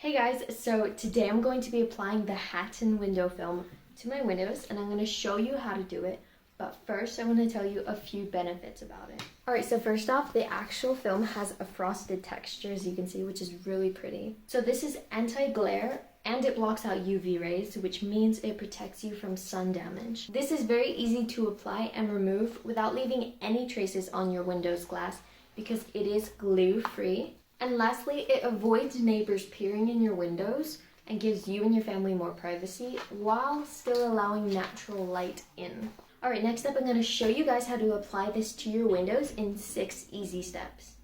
Hey guys, so today I'm going to be applying the Haton window film to my windows and I'm going to show you how to do it. But first I want to tell you a few benefits about it. Alright, so first off, the actual film has a frosted texture as you can see, which is really pretty. So this is anti-glare and it blocks out UV rays, which means it protects you from sun damage. This is very easy to apply and remove without leaving any traces on your window's glass because it is glue-free. And lastly, it avoids neighbors peering in your windows and gives you and your family more privacy while still allowing natural light in. Alright, next up I'm going to show you guys how to apply this to your windows in 6 easy steps.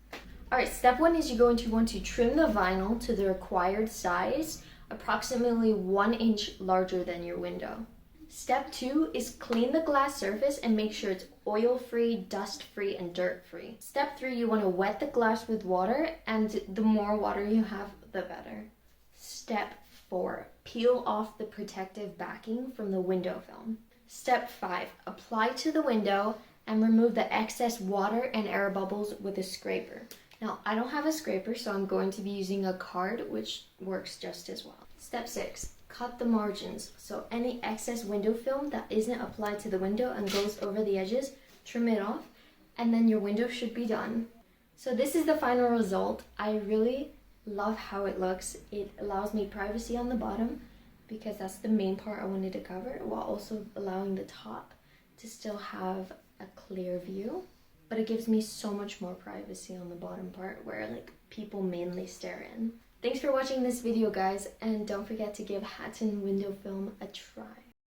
Alright, step 1 is you're going to want to trim the vinyl to the required size, approximately 1 inch larger than your window. Step 2 is clean the glass surface and make sure it's oil-free, dust-free, and dirt-free. Step 3, you want to wet the glass with water, and the more water you have, the better. Step 4, peel off the protective backing from the window film. Step 5, apply to the window and remove the excess water and air bubbles with a scraper. Now, I don't have a scraper, so I'm going to be using a card, which works just as well. Step 6, cut the margins. So any excess window film that isn't applied to the window and goes over the edges, trim it off, and then your window should be done. So this is the final result. I really love how it looks. It allows me privacy on the bottom because that's the main part I wanted to cover, while also allowing the top to still have a clear view. But it gives me so much more privacy on the bottom part where people mainly stare in. Thanks for watching this video, guys, and don't forget to give Haton window film a try.